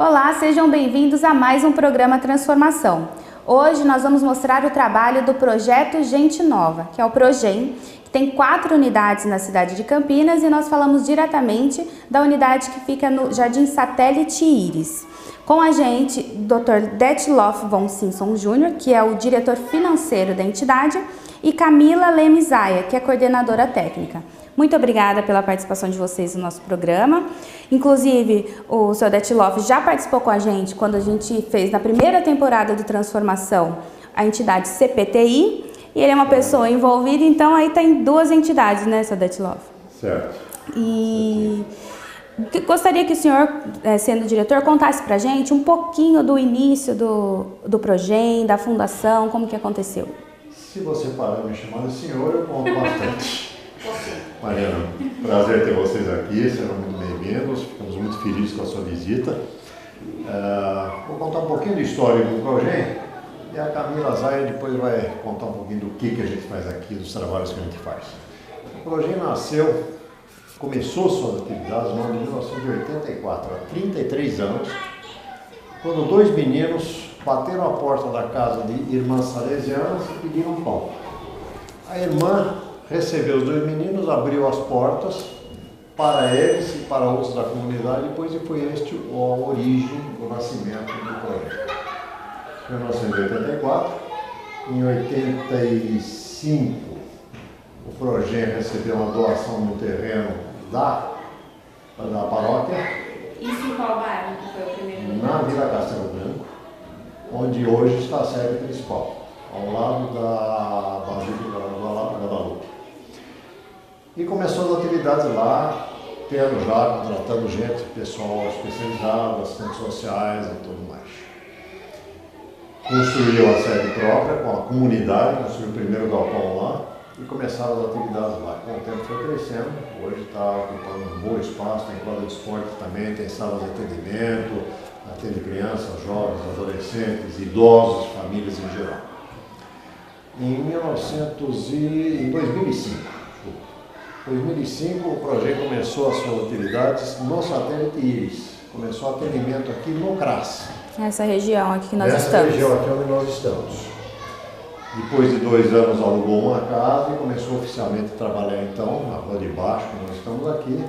Olá, sejam bem-vindos a mais um programa Transformação. Hoje nós vamos mostrar o trabalho do Projeto Gente Nova, que é o Progem, que tem 4 unidades na cidade de Campinas, e nós falamos diretamente da unidade que fica no Jardim Satélite Íris. Com a gente, Dr. Detloff von Simson Jr., que é o diretor financeiro da entidade, e Camila Lemisaia, que é coordenadora técnica. Muito obrigada pela participação de vocês no nosso programa. Inclusive, o Sr. Detloff já participou com a gente quando a gente fez, na primeira temporada do Transformação, a entidade CPTI, e ele é uma pessoa envolvida, então aí tem 2 entidades, né, Sr. Detloff? Certo. E gostaria que o senhor, sendo diretor, contasse pra gente um pouquinho do início do Progem, da fundação, como que aconteceu. Se você parar de me chamar de senhor, eu conto bastante. Mariana, prazer ter vocês aqui, serão muito bem-vindos, ficamos muito felizes com a sua visita. Vou contar um pouquinho de história do Progem e a Camila Zaia depois vai contar um pouquinho do que a gente faz aqui, dos trabalhos que a gente faz. O Progem começou suas atividades no ano de 1984, há 33 anos, quando 2 meninos bateram a porta da casa de irmãs salesianas e pediram pão. A irmã recebeu os 2 meninos, abriu as portas para eles e para outros da comunidade, depois foi este a origem, o nascimento do projeto. Em 1984, em 85, o projeto recebeu uma doação no terreno da paróquia. Isso em qual bairro que foi o primeiro? Na Vila Castelo Branco, onde hoje está a sede principal, ao lado da Basílica do Guadalupe. E começou as atividades lá, contratando gente, pessoal especializado, assistentes sociais e tudo mais. Construiu a sede própria com a comunidade, construiu o primeiro galpão lá e começaram as atividades lá. Com o tempo foi crescendo, hoje está ocupando um bom espaço, tem quadra de esporte também, tem salas de atendimento, atende crianças, jovens, adolescentes, idosos, famílias em geral. Em 2005, o projeto começou as suas atividades no Satélite Íris. Começou atendimento aqui no CRAS. Essa região aqui que nós estamos. Essa região aqui onde nós estamos. Depois de 2 anos alugou uma casa e começou oficialmente a trabalhar então na Rua de Baixo, que nós estamos aqui.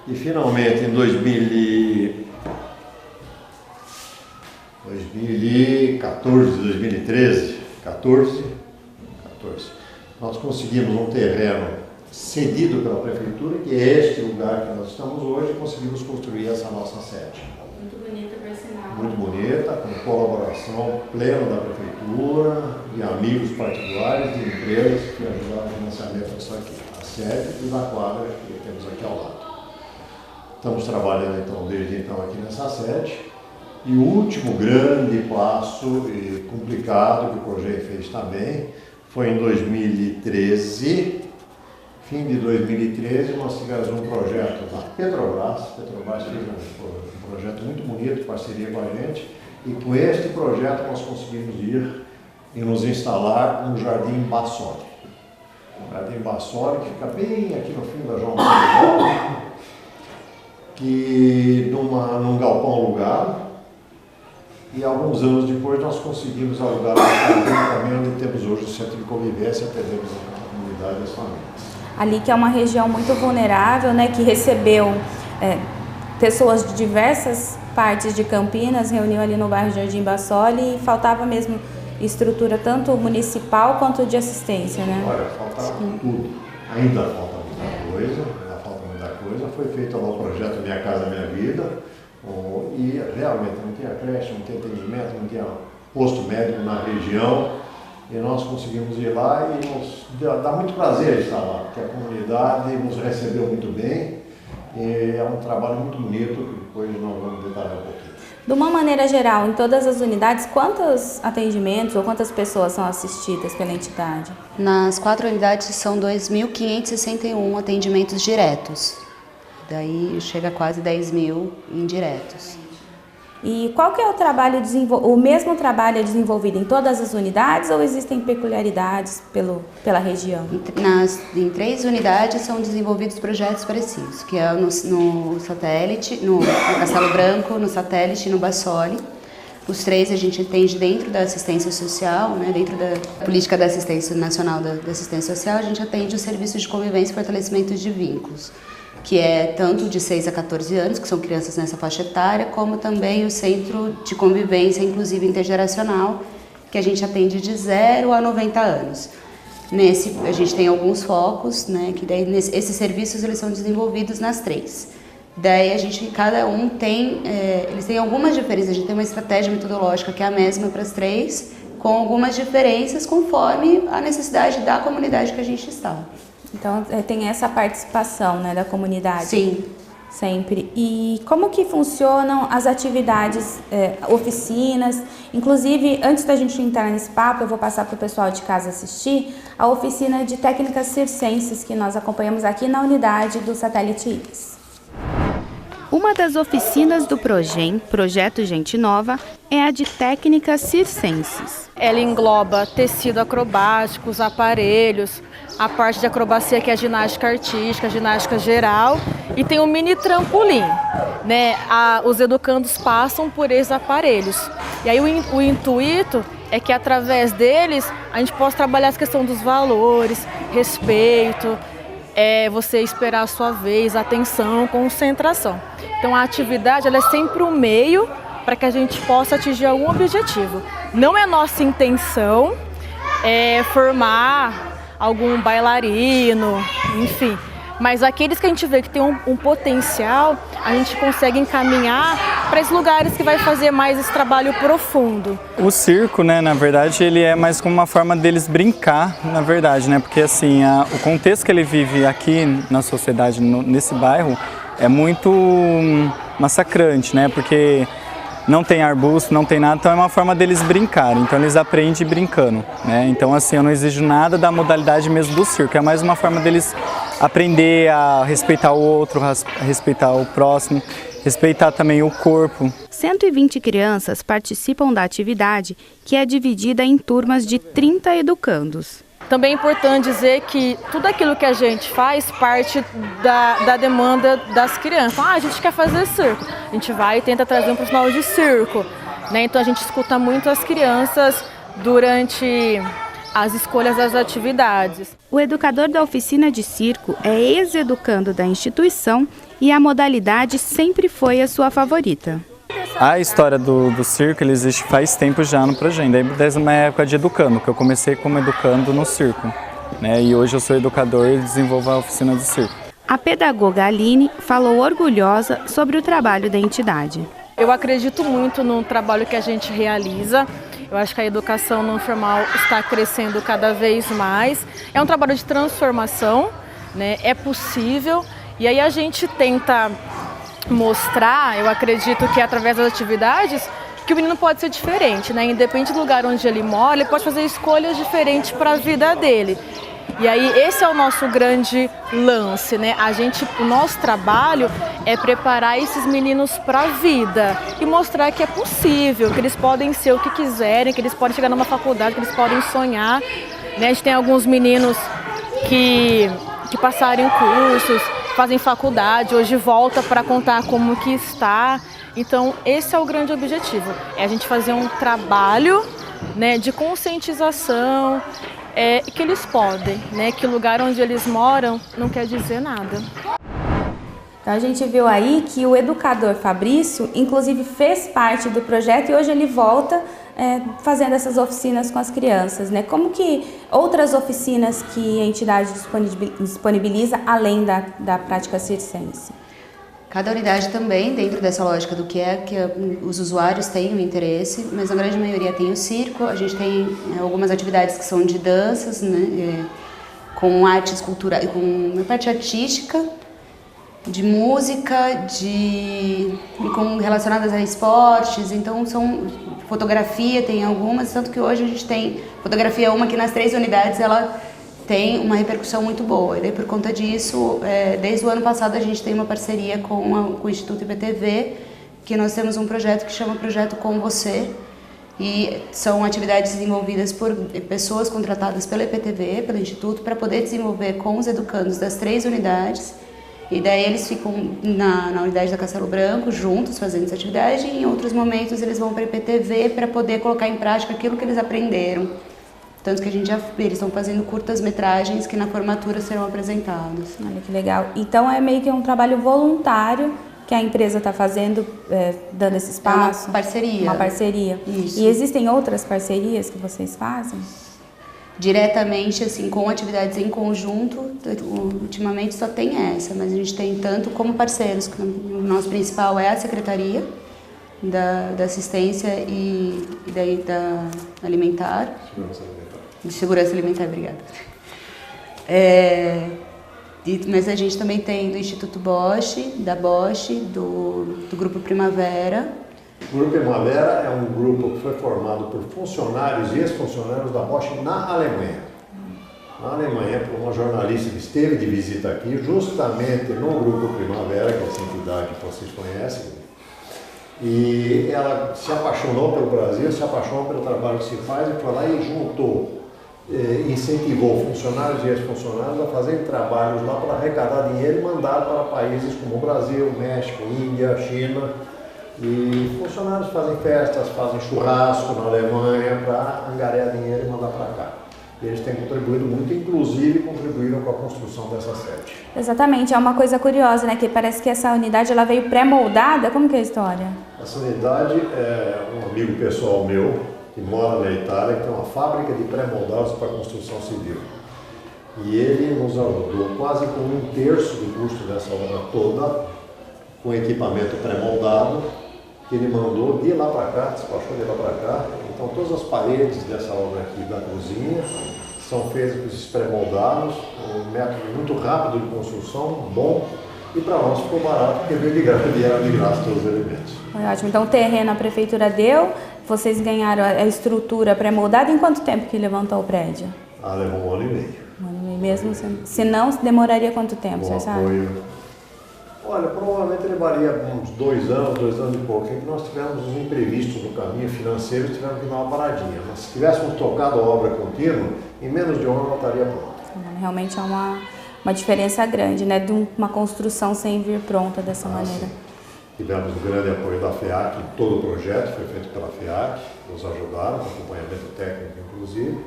E finalmente em 2014, nós conseguimos um terreno cedido pela prefeitura, que é este lugar que nós estamos hoje, e conseguimos construir essa nossa sede. Muito bonita, por sinal. Muito bonita, com colaboração plena da prefeitura, de amigos particulares, de empresas que ajudaram no financiamento disso aqui. A sede e da quadra que temos aqui ao lado. Estamos trabalhando então desde então aqui nessa sede. E o último grande passo e complicado que o projeto fez também foi em 2013, fim de 2013, nós tivemos um projeto da Petrobras fez um projeto muito bonito, parceria com a gente, e com este projeto nós conseguimos ir e nos instalar no Jardim Bassoli. O Jardim Bassoli, que fica bem aqui no fim da João Paulo, que num galpão alugado. E alguns anos depois nós conseguimos alugar a casa também, onde temos hoje o centro de convivência, atendemos a comunidade e as famílias. Ali que é uma região muito vulnerável, né, que recebeu pessoas de diversas partes de Campinas, reuniu ali no bairro Jardim Bassoli, e faltava mesmo estrutura tanto municipal quanto de assistência, né? Olha, faltava tudo. Ainda falta muita coisa. Foi feito lá o projeto Minha Casa Minha Vida, e realmente não tinha creche, não tinha atendimento, não tinha posto médico na região, e nós conseguimos ir lá e dá muito prazer estar lá, porque a comunidade nos recebeu muito bem, e é um trabalho muito bonito, que depois nós vamos detalhar um pouquinho. De uma maneira geral, em todas as unidades, quantos atendimentos ou quantas pessoas são assistidas pela entidade? Nas 4 unidades são 2.561 atendimentos diretos. Daí chega a quase 10.000 indiretos. E qual que é o trabalho o mesmo trabalho é desenvolvido em todas as unidades ou existem peculiaridades pela região? Em 3 unidades são desenvolvidos projetos parecidos, que é no Satélite, no Castelo Branco, no Satélite e no Bassoli. Os 3 a gente atende dentro da assistência social, né, dentro da política da assistência nacional da assistência social, a gente atende o serviço de convivência e fortalecimento de vínculos, que é tanto de 6 a 14 anos, que são crianças nessa faixa etária, como também o Centro de Convivência Inclusiva Intergeracional, que a gente atende de 0 a 90 anos. Nesse, a gente tem alguns focos, né, que daí esses serviços eles são desenvolvidos nas 3. Daí cada um tem, eles têm algumas diferenças, a gente tem uma estratégia metodológica que é a mesma para as 3, com algumas diferenças conforme a necessidade da comunidade que a gente está. Então tem essa participação, né, da comunidade? Sim. Sempre. E como que funcionam as atividades, oficinas? Inclusive, antes da gente entrar nesse papo, eu vou passar para o pessoal de casa assistir a oficina de técnicas circenses que nós acompanhamos aqui na unidade do Satélite Íris. Uma das oficinas do Projeto Gente Nova, é a de técnicas circenses. Ela engloba tecido acrobático, os aparelhos, a parte de acrobacia que é a ginástica artística, a ginástica geral e tem um mini trampolim, né? Os educandos passam por esses aparelhos. E aí o intuito é que através deles a gente possa trabalhar essa questão dos valores, respeito, você esperar a sua vez, atenção, concentração. Então a atividade ela é sempre um meio para que a gente possa atingir algum objetivo. Não é nossa intenção formar algum bailarino, enfim. Mas aqueles que a gente vê que tem um potencial, a gente consegue encaminhar para esses lugares que vai fazer mais esse trabalho profundo. O circo, né, na verdade, ele é mais como uma forma deles brincar, na verdade, né? Porque assim, o contexto que ele vive aqui na sociedade, nesse bairro, é muito massacrante, né? Porque não tem arbusto, não tem nada, então é uma forma deles brincarem, então eles aprendem brincando, né? Então assim, eu não exijo nada da modalidade mesmo do circo, é mais uma forma deles aprender a respeitar o outro, a respeitar o próximo, respeitar também o corpo. 120 crianças participam da atividade, que é dividida em turmas de 30 educandos. Também é importante dizer que tudo aquilo que a gente faz parte da demanda das crianças. A gente quer fazer circo, a gente vai e tenta trazer um profissional de circo, né? Então a gente escuta muito as crianças durante as escolhas das atividades. O educador da oficina de circo é ex-educando da instituição e a modalidade sempre foi a sua favorita. A história do circo ele existe faz tempo já no projeto, desde uma época de educando, que eu comecei como educando no circo, né? E hoje eu sou educador e desenvolvo a oficina de circo. A pedagoga Aline falou orgulhosa sobre o trabalho da entidade. Eu acredito muito no trabalho que a gente realiza. Eu acho que a educação não formal está crescendo cada vez mais. É um trabalho de transformação, né? É possível. E aí a gente tenta mostrar, eu acredito que através das atividades, que o menino pode ser diferente, né? Independente do lugar onde ele mora, ele pode fazer escolhas diferentes para a vida dele. E aí esse é o nosso grande lance, né? O nosso trabalho é preparar esses meninos para a vida e mostrar que é possível, que eles podem ser o que quiserem, que eles podem chegar numa faculdade, que eles podem sonhar, né? A gente tem alguns meninos que passaram em cursos, fazem faculdade, hoje volta para contar como que está. Então esse é o grande objetivo, é a gente fazer um trabalho, né, de conscientização, que eles podem, né, que o lugar onde eles moram não quer dizer nada. Então a gente viu aí que o educador Fabrício, inclusive, fez parte do projeto e hoje ele volta fazendo essas oficinas com as crianças, né? Como que outras oficinas que a entidade disponibiliza além da prática circense? Cada unidade também, dentro dessa lógica do que os usuários têm o interesse, mas a grande maioria tem o circo. A gente tem algumas atividades que são de danças, né? Com artes culturais, com uma parte artística, de música, relacionadas a esportes, então são fotografia, tem algumas, tanto que hoje a gente tem fotografia, uma que nas 3 unidades ela tem uma repercussão muito boa. E daí por conta disso, desde o ano passado a gente tem uma parceria com o Instituto IPTV, que nós temos um projeto que chama Projeto Com Você, e são atividades desenvolvidas por pessoas contratadas pela EPTV, pelo Instituto, para poder desenvolver com os educandos das 3 unidades. E daí eles ficam na unidade da Castelo Branco, juntos, fazendo essa atividade, e em outros momentos eles vão para a EPTV para poder colocar em prática aquilo que eles aprenderam. Tanto que eles estão fazendo curtas-metragens que na formatura serão apresentados. Olha que legal. Então é meio que um trabalho voluntário que a empresa está fazendo, dando esse espaço? É uma parceria. Uma parceria. Isso. E existem outras parcerias que vocês fazem? Diretamente, assim, com atividades em conjunto, ultimamente só tem essa, mas a gente tem tanto como parceiros. O nosso principal é a Secretaria da Assistência e da Alimentar. Segurança alimentar. De Segurança Alimentar, obrigada. Mas a gente também tem do Instituto Bosch, da Bosch, do Grupo Primavera. O Grupo Primavera é um grupo que foi formado por funcionários e ex-funcionários da Bosch na Alemanha. Na Alemanha, por uma jornalista que esteve de visita aqui, justamente no Grupo Primavera, que é essa entidade que vocês conhecem. E ela se apaixonou pelo Brasil, se apaixonou pelo trabalho que se faz e foi lá e juntou, incentivou funcionários e ex-funcionários a fazerem trabalhos lá para arrecadar dinheiro e mandar para países como o Brasil, México, Índia, China. E funcionários fazem festas, fazem churrasco na Alemanha para angariar dinheiro e mandar para cá. E eles têm contribuído muito, inclusive contribuíram com a construção dessa sede. Exatamente, é uma coisa curiosa, né? Que parece que essa unidade ela veio pré-moldada. Como que é a história? Essa unidade é um amigo pessoal meu, que mora na Itália, que tem uma fábrica de pré-moldados para construção civil. E ele nos ajudou quase com 1/3 do custo dessa obra toda, com equipamento pré-moldado, que ele mandou de lá para cá, despachou de lá para cá. Então todas as paredes dessa obra aqui da cozinha são feitas com esses pré-moldados, um método muito rápido de construção, bom, e para nós ficou barato, porque veio de graça, vieram de graça todos os elementos. Foi ótimo. Então o terreno a prefeitura deu, vocês ganharam a estrutura pré-moldada. Em quanto tempo que levantou o prédio? Levou 1 ano e meio. 1 ano e meio mesmo? Se não, demoraria quanto tempo, você sabe? Apoio. Olha, provavelmente ele varia uns 2 anos e pouco. Nós tivemos uns imprevistos no caminho financeiro e tivemos que dar uma paradinha. Mas se tivéssemos tocado a obra contínua, em menos de 1 ano ela estaria pronta. Realmente é uma diferença grande, né? De uma construção sem vir pronta dessa maneira. Sim. Tivemos um grande apoio da FEAC em todo o projeto, foi feito pela FEAC, nos ajudaram, com acompanhamento técnico inclusive.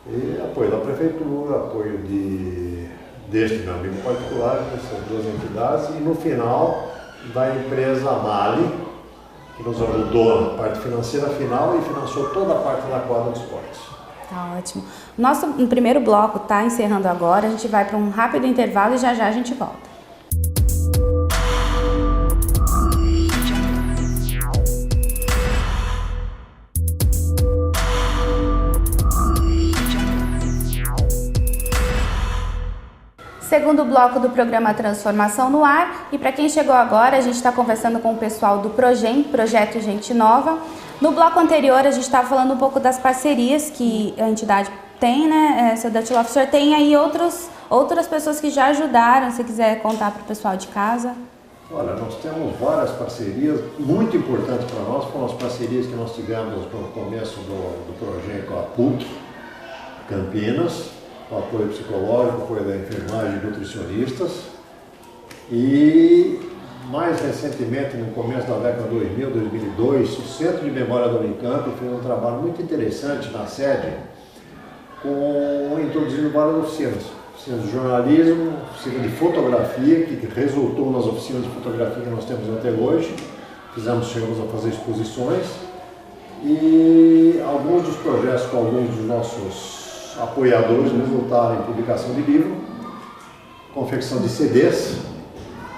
E apoio da prefeitura, apoio deste meu amigo particular, essas 2 entidades, e no final da empresa Mali, que nos ajudou na parte financeira final e financiou toda a parte da quadra de esportes. Tá ótimo. Nosso primeiro bloco está encerrando agora, a gente vai para um rápido intervalo e já a gente volta. Segundo bloco do programa Transformação no Ar, e para quem chegou agora, a gente está conversando com o pessoal do Projem, Projeto Gente Nova. No bloco anterior, a gente estava falando um pouco das parcerias que a entidade tem, né, seu Datilov? O senhor tem aí outras pessoas que já ajudaram, se quiser contar para o pessoal de casa? Olha, nós temos várias parcerias, muito importantes para nós, foram as parcerias que nós tivemos no começo do Projem com a PUC Campinas, o apoio psicológico, apoio da enfermagem e nutricionistas. E mais recentemente, no começo da década de 2000, 2002, o Centro de Memória da Unicamp fez um trabalho muito interessante na sede, introduzindo várias oficinas. Oficinas de jornalismo, oficina de fotografia, que resultou nas oficinas de fotografia que nós temos até hoje. Chegamos a fazer exposições. E alguns dos projetos com alguns dos nossos apoiadores resultaram em publicação de livro, confecção de CDs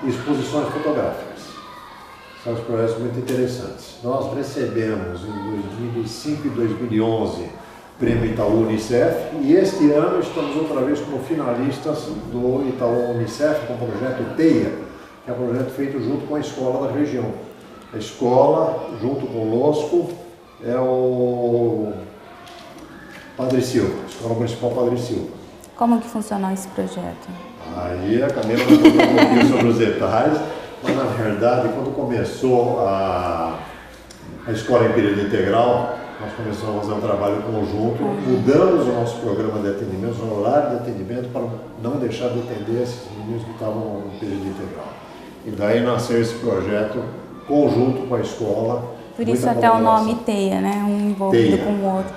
e exposições fotográficas. São os projetos muito interessantes. Nós recebemos em 2005 e 2011 o Prêmio Itaú Unicef e este ano estamos outra vez como finalistas do Itaú Unicef com o projeto TEIA, que é um projeto feito junto com a escola da região. A escola, junto conosco, é o Padre Silva, Escola Municipal Padre Silva. Como que funcionou esse projeto? Aí a Camila vai contar um pouquinho sobre os detalhes, Mas, na verdade, quando começou a escola em período integral, nós começamos a fazer um trabalho conjunto, mudamos o nosso programa de atendimento, o horário de atendimento, para não deixar de atender esses meninos que estavam no período integral. E daí nasceu esse projeto conjunto com a escola. Por isso até o nome TEIA, né? Um envolvido com o outro.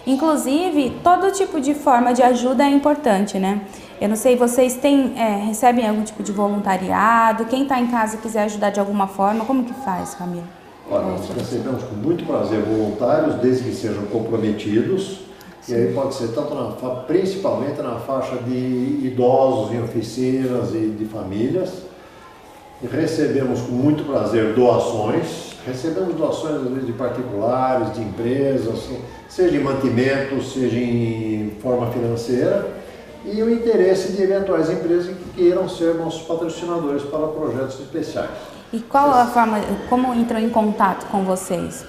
Inclusive, todo tipo de forma de ajuda é importante, né? Eu não sei, vocês recebem algum tipo de voluntariado? Quem está em casa e quiser ajudar de alguma forma, como que faz, Camila? Olha, nós recebemos com muito prazer voluntários, desde que sejam comprometidos. Sim. E aí pode ser tanto principalmente na faixa de idosos em oficinas e de famílias. E recebemos com muito prazer doações. Recebemos doações às vezes de particulares, de empresas, seja em mantimento, seja em forma financeira. E o interesse de eventuais empresas que queiram ser nossos patrocinadores para projetos especiais. E qual a forma, como entram em contato com vocês?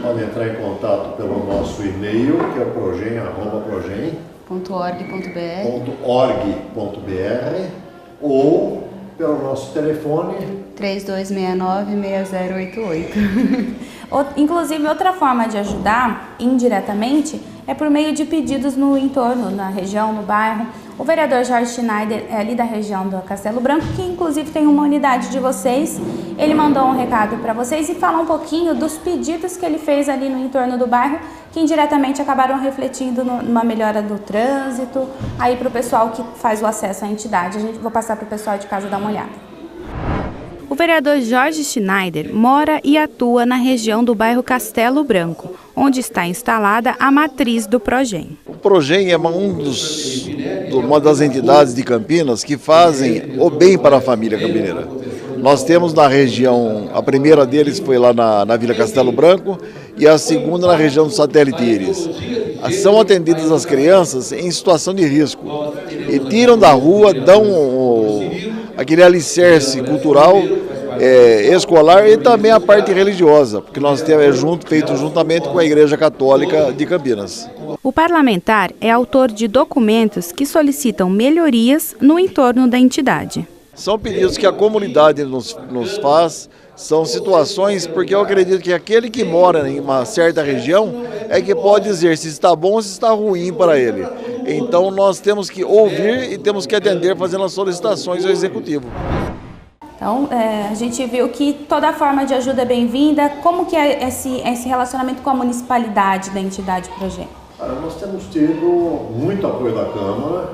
Podem entrar em contato pelo nosso e-mail, que é o progen.org.br ou pelo nosso telefone 3269-6088. Inclusive, outra forma de ajudar indiretamente é por meio de pedidos no entorno, na região, no bairro. O vereador Jorge Schneider é ali da região do Castelo Branco, que inclusive tem uma unidade de vocês. Ele mandou um recado para vocês e falar um pouquinho dos pedidos que ele fez ali no entorno do bairro, que indiretamente acabaram refletindo numa melhora do trânsito, aí para o pessoal que faz o acesso à entidade. Vou passar para o pessoal de casa dar uma olhada. O vereador Jorge Schneider mora e atua na região do bairro Castelo Branco, onde está instalada a matriz do Progen. O Progen é uma das entidades de Campinas que fazem o bem para a família campineira. Nós temos na região, a primeira deles foi lá na Vila Castelo Branco e a segunda na região do Satélite Íris. São atendidas as crianças em situação de risco e tiram da rua, dão aquele alicerce cultural, escolar e também a parte religiosa, porque nós temos feito juntamente com a Igreja Católica de Campinas. O parlamentar é autor de documentos que solicitam melhorias no entorno da entidade. São pedidos que a comunidade nos faz, são situações porque eu acredito que aquele que mora em uma certa região é que pode dizer se está bom ou se está ruim para ele. Então nós temos que ouvir e temos que atender fazendo as solicitações ao Executivo. Então, a gente viu que toda forma de ajuda é bem-vinda. Como que é esse relacionamento com a municipalidade da entidade Progen? Nós temos tido muito apoio da Câmara,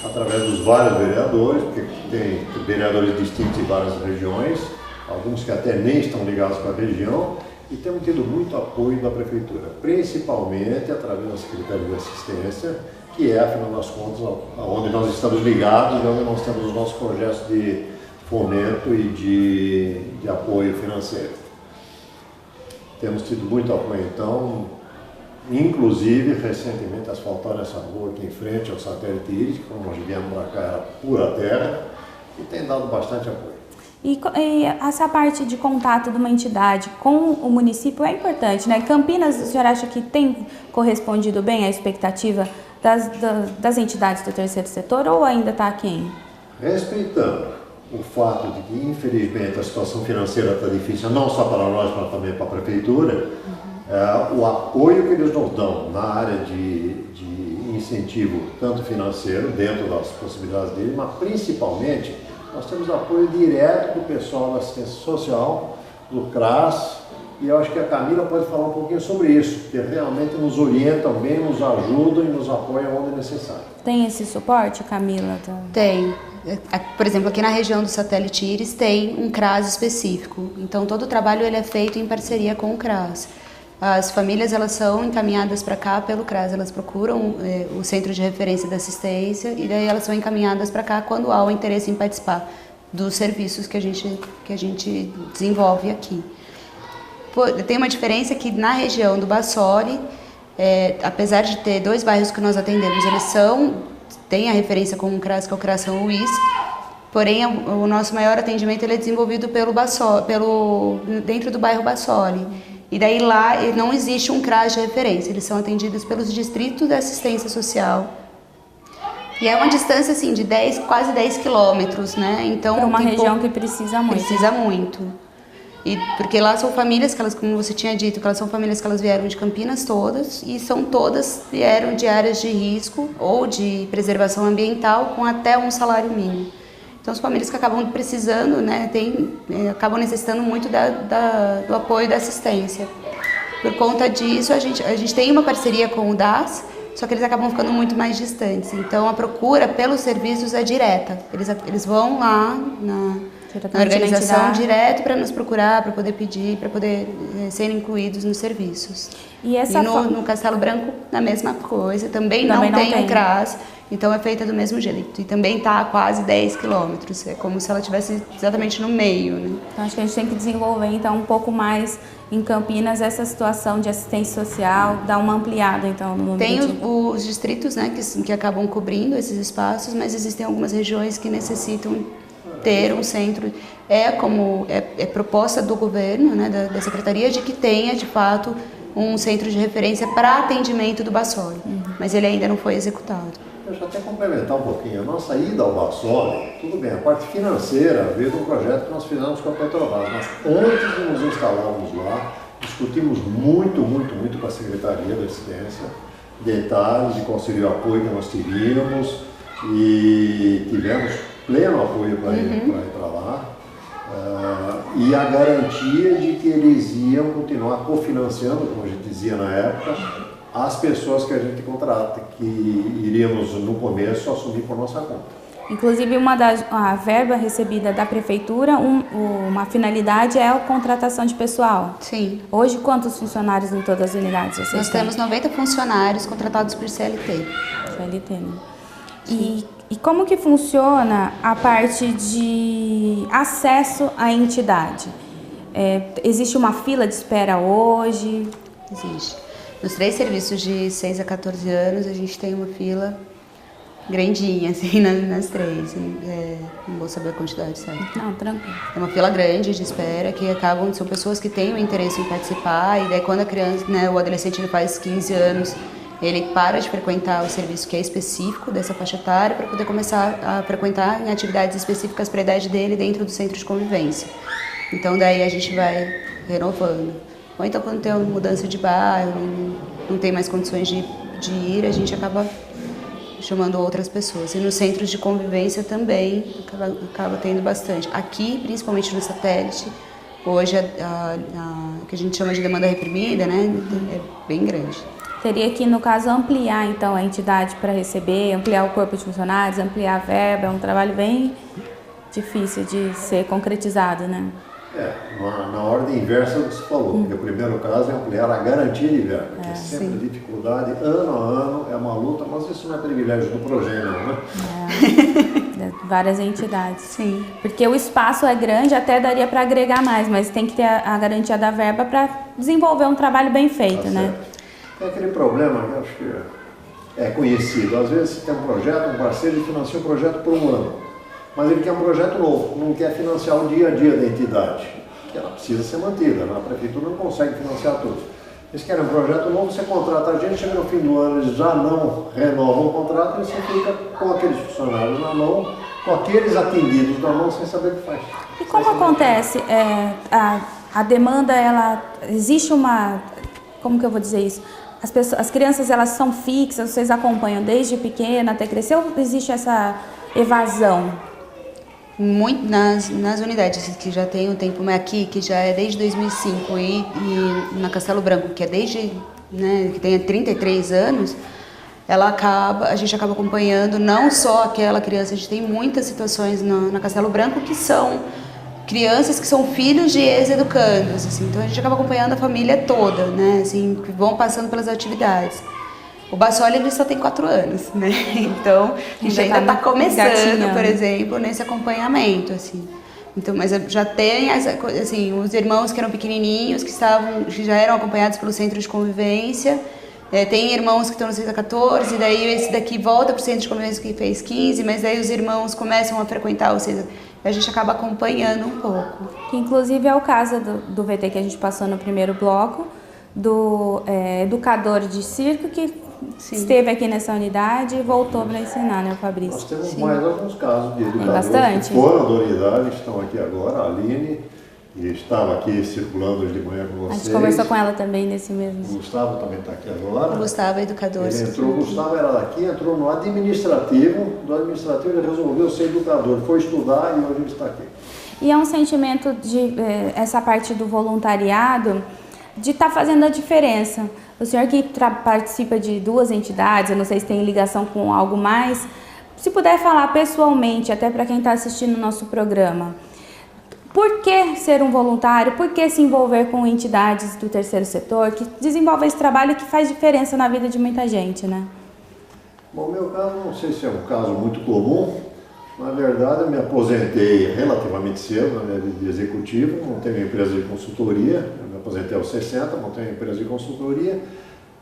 através dos vários vereadores, porque tem vereadores distintos em várias regiões, alguns que até nem estão ligados com a região, e temos tido muito apoio da Prefeitura, principalmente através da Secretaria de Assistência, que é, afinal das contas, onde nós estamos ligados e onde nós temos os nossos projetos de fomento e de apoio financeiro. Temos tido muito apoio, então, inclusive, recentemente asfaltaram essa rua aqui em frente ao Satélite Íris, que quando nós viemos para cá era pura terra, e tem dado bastante apoio. E essa parte de contato de uma entidade com o município é importante, né? Campinas, o senhor acha que tem correspondido bem à expectativa das entidades do terceiro setor ou ainda está aquém? Respeitando o fato de que, infelizmente, a situação financeira está difícil, não só para nós, mas também para a Prefeitura, o apoio que eles nos dão na área de incentivo, tanto financeiro, dentro das possibilidades dele, mas principalmente nós temos apoio direto do pessoal da assistência social, do CRAS, e eu acho que a Camila pode falar um pouquinho sobre isso, porque realmente nos orientam bem, nos ajudam e nos apoiam onde necessário. Tem esse suporte, Camila? Tem. Por exemplo, aqui na região do Satélite Íris tem um CRAS específico, então todo o trabalho ele é feito em parceria com o CRAS. As famílias elas são encaminhadas para cá pelo CRAS, elas procuram o Centro de Referência da Assistência e daí elas são encaminhadas para cá quando há o interesse em participar dos serviços que a gente desenvolve aqui. Tem uma diferença que na região do Bassoli, apesar de ter 2 bairros que nós atendemos, eles têm a referência com o CRAS, que é o CRAS São Luís, porém o nosso maior atendimento ele é desenvolvido dentro do bairro Bassoli. E daí lá não existe um CRAS de referência, eles são atendidos pelos distritos de assistência social. E é uma distância assim de quase 10 quilômetros, né? Então para uma região que precisa muito. Precisa muito. E porque lá são famílias que elas, como você tinha dito, que elas são famílias que elas vieram de Campinas todas e todas vieram de áreas de risco ou de preservação ambiental com até um salário mínimo. Então, as famílias que acabam precisando, né, acabam necessitando muito do apoio e da assistência. Por conta disso, a gente tem uma parceria com o DAS, só que eles acabam ficando muito mais distantes. Então, a procura pelos serviços é direta. Eles vão lá na organização direto para nos procurar, para poder pedir, para poder serem incluídos nos serviços. E no Castelo Branco, a mesma coisa. Também não tem o CRAS, então é feita do mesmo jeito. E também está a quase 10 quilômetros. É como se ela estivesse exatamente no meio, né? Então, acho que a gente tem que desenvolver, então, um pouco mais em Campinas essa situação de assistência social, dar uma ampliada, então, no Tem os distritos, né, que acabam cobrindo esses espaços, mas existem algumas regiões que necessitam ter um centro. É proposta do governo, né, da secretaria, de que tenha, de fato, um centro de referência para atendimento do Bassoli, mas ele ainda não foi executado. Deixa eu até complementar um pouquinho. A nossa ida ao Bassoli, tudo bem, a parte financeira veio de um projeto que nós fizemos com a Petrobras, mas antes de nos instalarmos lá, discutimos muito com a Secretaria da Assistência, detalhes de qual seria o apoio que nós teríamos e tivemos pleno apoio para ir para lá. E a garantia de que eles iam continuar cofinanciando, como a gente dizia na época, as pessoas que a gente contrata, que iríamos no começo assumir por nossa conta. Inclusive, a verba recebida da prefeitura, uma finalidade é a contratação de pessoal. Sim. Hoje, quantos funcionários em todas as unidades vocês Nós temos 90 funcionários contratados por CLT. CLT, né? E como que funciona a parte de acesso à entidade? Existe uma fila de espera hoje? Existe. Nos 3 serviços de 6 a 14 anos, a gente tem uma fila grandinha, assim, nas 3. Não vou saber a quantidade, certo? Não, tranquilo. É uma fila grande de espera, que são pessoas que têm o interesse em participar, e daí quando a criança, né, o adolescente, ele faz 15 anos, ele para de frequentar o serviço que é específico dessa faixa etária para poder começar a frequentar em atividades específicas para a idade dele dentro do centro de convivência. Então daí a gente vai renovando. Ou então quando tem uma mudança de bairro, não tem mais condições de ir, a gente acaba chamando outras pessoas. E nos centros de convivência também acaba tendo bastante. Aqui, principalmente no satélite, hoje que a gente chama de demanda reprimida, né, é bem grande. Teria que, no caso, ampliar, então, a entidade para receber, ampliar o corpo de funcionários, ampliar a verba. É um trabalho bem difícil de ser concretizado, né? Na ordem inversa do que você falou, porque o primeiro caso é ampliar a garantia de verba, que é sempre dificuldade, ano a ano, é uma luta, mas isso não é privilégio do projeto, não, né? Várias entidades. Sim. Porque o espaço é grande, até daria para agregar mais, mas tem que ter a garantia da verba para desenvolver um trabalho bem feito, né? Tem aquele problema que eu acho que é conhecido. Às vezes você tem um projeto, um parceiro financia um projeto por um ano, mas ele quer um projeto novo, não quer financiar o dia a dia da entidade, que ela precisa ser mantida, né? A prefeitura não consegue financiar tudo. Eles querem um projeto novo, você contrata a gente, chega no fim do ano, eles já não renovam o contrato e você fica com aqueles funcionários na mão, com aqueles atendidos na mão, sem saber o que faz. E como acontece? A demanda, existe uma... Como que eu vou dizer isso? As crianças, elas são fixas, vocês acompanham desde pequena até crescer, ou existe essa evasão? Muito nas unidades que já tem um tempo, mas aqui, que já é desde 2005, e na Castelo Branco, que é desde, né, que tem 33 anos, a gente acaba acompanhando não só aquela criança, a gente tem muitas situações na Castelo Branco que são crianças que são filhos de ex-educandos, assim, então a gente acaba acompanhando a família toda, né, assim, que vão passando pelas atividades. O Bassoli, ele só tem 4 anos, né, então a gente ainda está começando, por exemplo, nesse acompanhamento, assim. Então, mas já tem, assim, os irmãos que eram pequenininhos, que já eram acompanhados pelo centro de convivência, tem irmãos que estão no 6 a 14, daí esse daqui volta para o centro de convivência que fez 15, mas daí os irmãos começam a frequentar o 6 a 14. A gente acaba acompanhando um pouco. Que inclusive é o caso do VT que a gente passou no primeiro bloco, do educador de circo, que esteve aqui nessa unidade e voltou para ensinar, né, Fabrício? Nós temos mais alguns casos de educadores bastante. que foram da unidade, estão aqui agora, a Aline, e estava aqui circulando hoje de manhã com vocês. A gente conversou com ela também nesse mesmo. O Gustavo também está aqui agora. O Gustavo é educador. O Gustavo era daqui, entrou no administrativo, do administrativo ele resolveu ser educador, foi estudar e hoje ele está aqui. E é um sentimento de essa parte do voluntariado, de estar fazendo a diferença. O senhor que participa de 2 entidades, eu não sei se tem ligação com algo mais, se puder falar pessoalmente, até para quem está assistindo o nosso programa, por que ser um voluntário, por que se envolver com entidades do terceiro setor, que desenvolvem esse trabalho que faz diferença na vida de muita gente, né? Bom, meu caso, não sei se é um caso muito comum. Na verdade, eu me aposentei relativamente cedo na minha vida de executivo, montei uma empresa de consultoria, eu me aposentei aos 60, montei uma empresa de consultoria,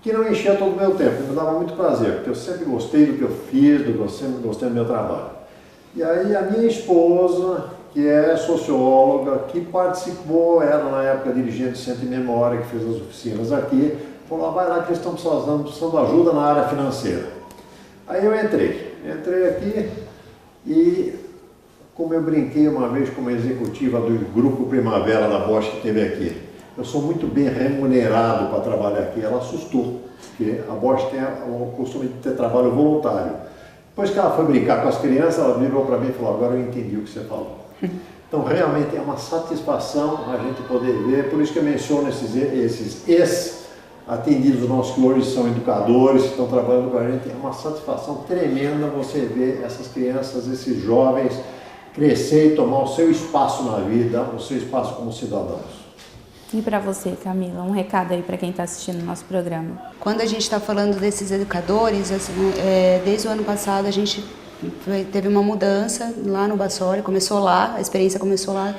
que não enchia todo o meu tempo, me dava muito prazer, porque eu sempre gostei do que eu fiz, sempre gostei do meu trabalho. E aí a minha esposa, que é socióloga, que participou, era na época dirigente do Centro de Memória, que fez as oficinas aqui, falou, vai lá que eles estão precisando de ajuda na área financeira. Aí eu entrei aqui e, como eu brinquei uma vez como executiva do Grupo Primavera da Bosch que teve aqui, eu sou muito bem remunerado para trabalhar aqui, ela assustou, porque a Bosch tem o costume de ter trabalho voluntário. Depois que ela foi brincar com as crianças, ela virou para mim e falou, agora eu entendi o que você falou. Então, realmente é uma satisfação a gente poder ver, por isso que eu menciono esses ex-atendidos nossos que hoje são educadores, que estão trabalhando com a gente, é uma satisfação tremenda você ver essas crianças, esses jovens crescer e tomar o seu espaço na vida, o seu espaço como cidadãos. E para você, Camila, um recado aí para quem está assistindo o nosso programa. Quando a gente está falando desses educadores, assim, desde o ano passado a gente teve uma mudança lá no Bassoli, começou lá, a experiência começou lá,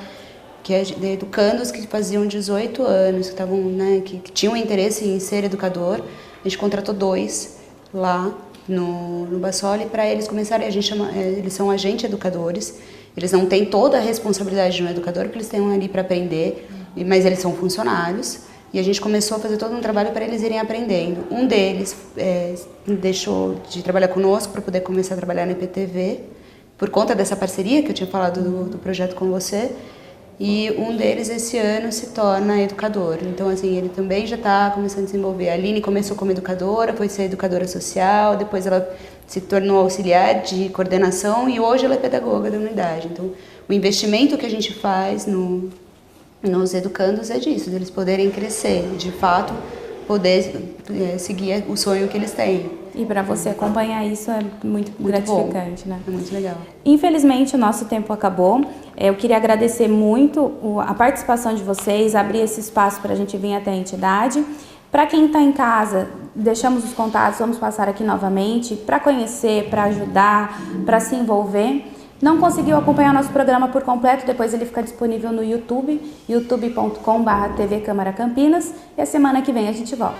que é de educandos que faziam 18 anos, que estavam, né, que tinham interesse em ser educador. A gente contratou 2 lá no Bassoli para eles começarem, eles são agentes educadores, eles não têm toda a responsabilidade de um educador, porque eles estão ali para aprender, mas eles são funcionários. E a gente começou a fazer todo um trabalho para eles irem aprendendo. Um deles deixou de trabalhar conosco para poder começar a trabalhar no IPTV, por conta dessa parceria que eu tinha falado do projeto com você. E um deles, esse ano, se torna educador. Então, assim, ele também já está começando a desenvolver. A Aline começou como educadora, foi ser educadora social, depois ela se tornou auxiliar de coordenação e hoje ela é pedagoga da unidade. Então, o investimento que a gente faz nos educandos é disso, deles poderem crescer, de fato, poder seguir o sonho que eles têm. E para você acompanhar isso é muito gratificante, bom, né? É muito legal. Infelizmente, o nosso tempo acabou. Eu queria agradecer muito a participação de vocês, abrir esse espaço para a gente vir até a entidade. Para quem está em casa, deixamos os contatos, vamos passar aqui novamente, para conhecer, para ajudar, para se envolver. Não conseguiu acompanhar nosso programa por completo, depois ele fica disponível no YouTube, youtube.com/TV Câmara Campinas, e a semana que vem a gente volta.